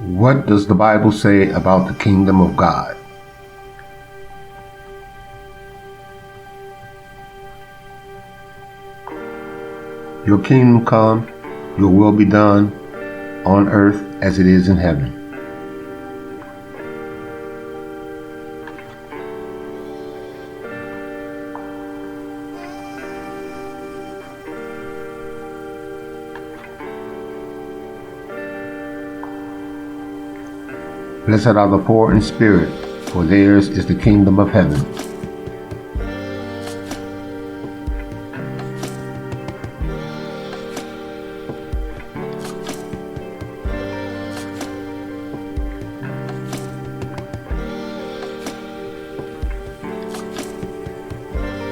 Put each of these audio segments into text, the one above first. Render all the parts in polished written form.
What does the Bible say about the kingdom of God? Your kingdom come, your will be done, on earth as it is in heaven. Blessed are the poor in spirit, for theirs is the kingdom of heaven.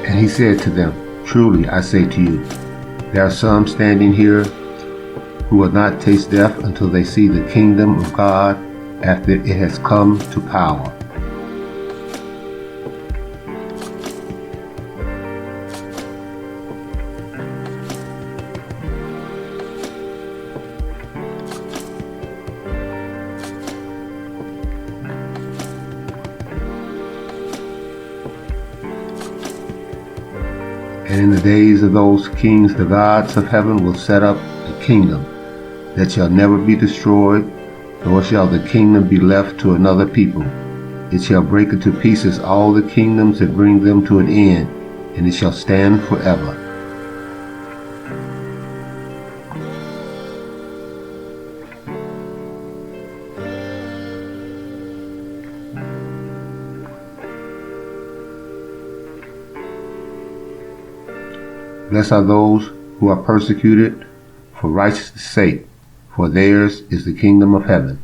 And he said to them, Truly I say to you, there are some standing here who will not taste death until they see the kingdom of God after it has come to power. And in the days of those kings, the gods of heaven will set up a kingdom that shall never be destroyed, nor shall the kingdom be left to another people. It shall break into pieces all the kingdoms and bring them to an end, and it shall stand forever. Blessed are those who are persecuted for righteousness' sake, for theirs is the kingdom of heaven.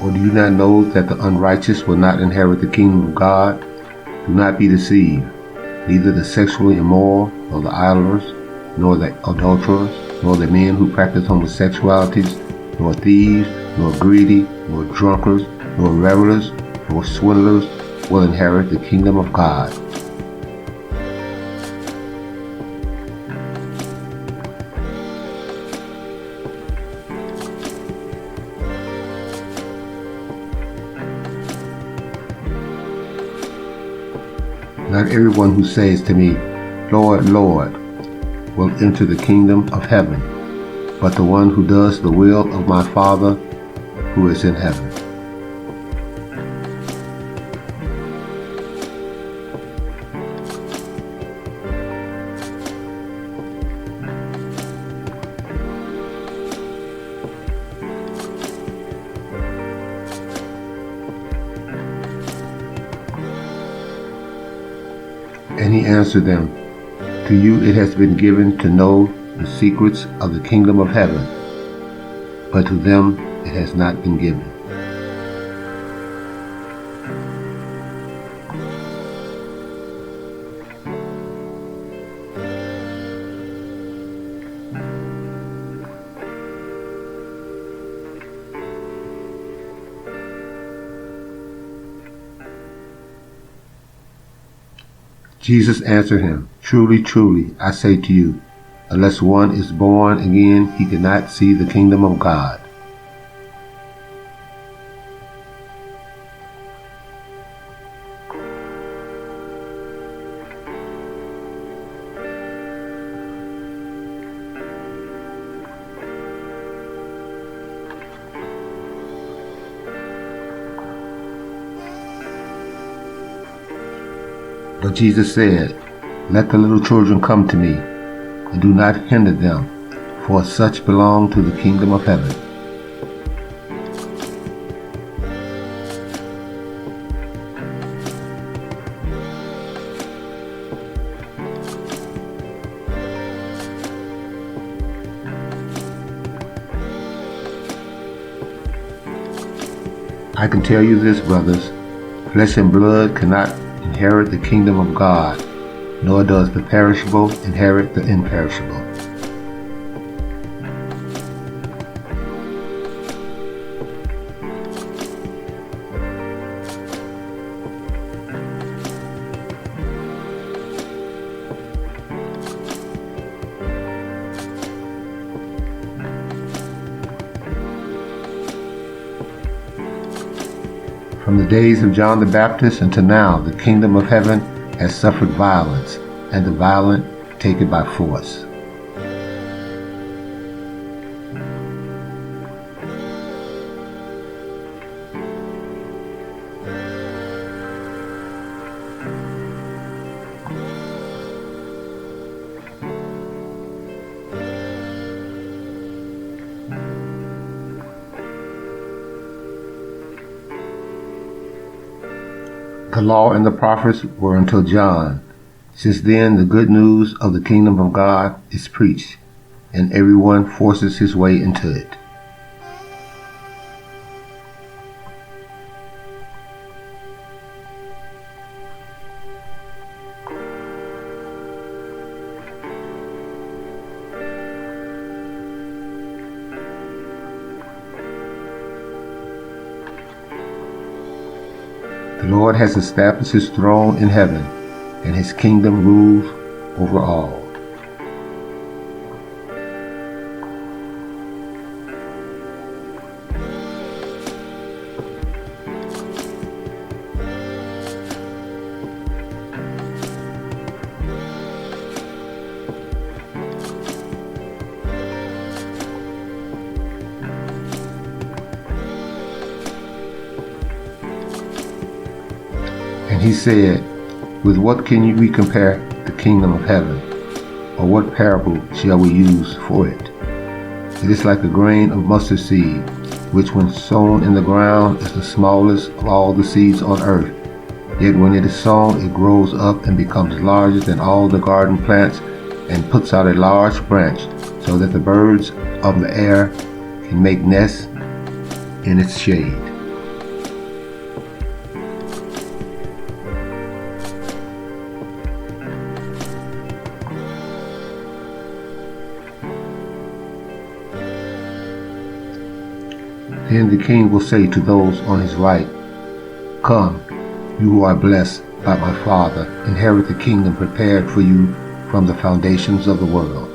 Or do you not know that the unrighteous will not inherit the kingdom of God? Do not be deceived. Neither the sexually immoral, nor the idlers, nor the adulterers, nor the men who practice homosexualities, nor thieves, nor greedy, nor drunkards, nor revelers, nor swindlers will inherit the kingdom of God. Not everyone who says to me, Lord, Lord, will enter the kingdom of heaven, but the one who does the will of my Father who is in heaven. And he answered them, To you it has been given to know the secrets of the kingdom of heaven, but to them it has not been given. Jesus answered him, Truly, truly, I say to you, unless one is born again, he cannot see the kingdom of God. But Jesus said, Let the little children come to me, and do not hinder them, for such belong to the kingdom of heaven. I can tell you this, brothers, flesh and blood cannot inherit the kingdom of God, nor does the perishable inherit the imperishable. From the days of John the Baptist until now, the kingdom of heaven has suffered violence, and the violent take it by force. The law and the prophets were until John. Since then, the good news of the kingdom of God is preached, and everyone forces his way into it. The Lord has established his throne in heaven, and his kingdom rules over all. And he said, with what can we compare the kingdom of heaven? Or what parable shall we use for it? It is like a grain of mustard seed, which when sown in the ground is the smallest of all the seeds on earth. Yet when it is sown, it grows up and becomes larger than all the garden plants, and puts out a large branch, so that the birds of the air can make nests in its shade. Then the king will say to those on his right, come, you who are blessed by my Father, inherit the kingdom prepared for you from the foundations of the world.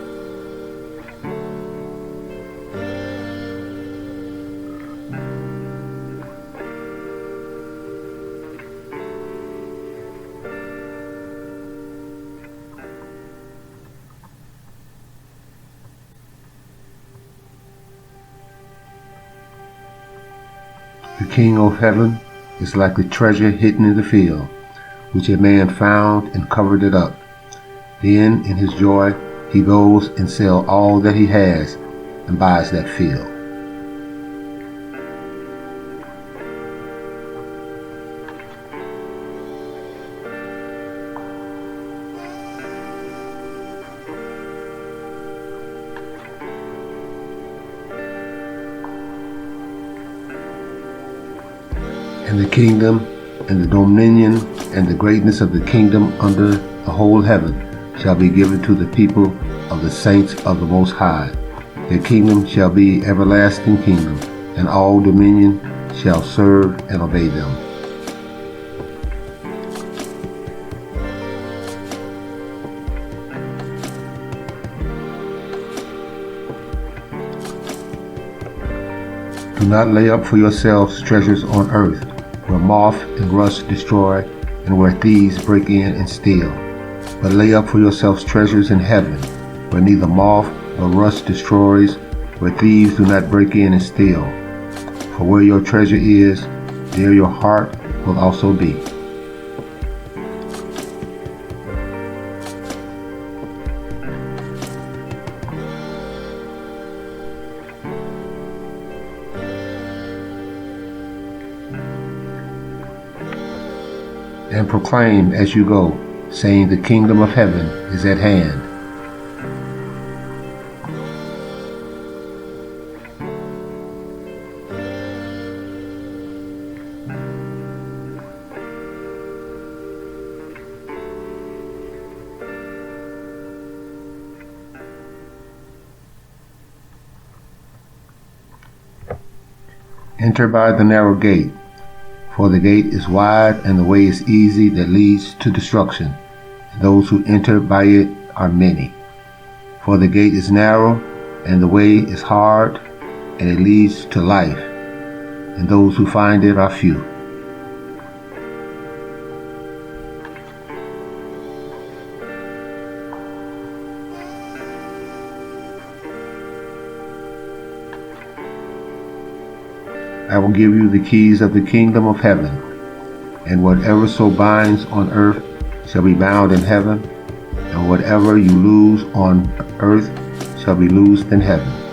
The King of heaven is like the treasure hidden in the field, which a man found and covered it up. Then, in his joy, he goes and sells all that he has and buys that field. And the kingdom, and the dominion, and the greatness of the kingdom under the whole heaven shall be given to the people of the saints of the Most High. Their kingdom shall be everlasting kingdom, and all dominion shall serve and obey them. Do not lay up for yourselves treasures on earth, where moth and rust destroy, and where thieves break in and steal. But lay up for yourselves treasures in heaven, where neither moth nor rust destroys, where thieves do not break in and steal. For where your treasure is, there your heart will also be. And proclaim as you go, saying the kingdom of heaven is at hand. Enter by the narrow gate, for the gate is wide and the way is easy that leads to destruction, and those who enter by it are many. For the gate is narrow and the way is hard, and it leads to life, and those who find it are few. I will give you the keys of the kingdom of heaven, and whatever so binds on earth shall be bound in heaven, and whatever you loose on earth shall be loosed in heaven.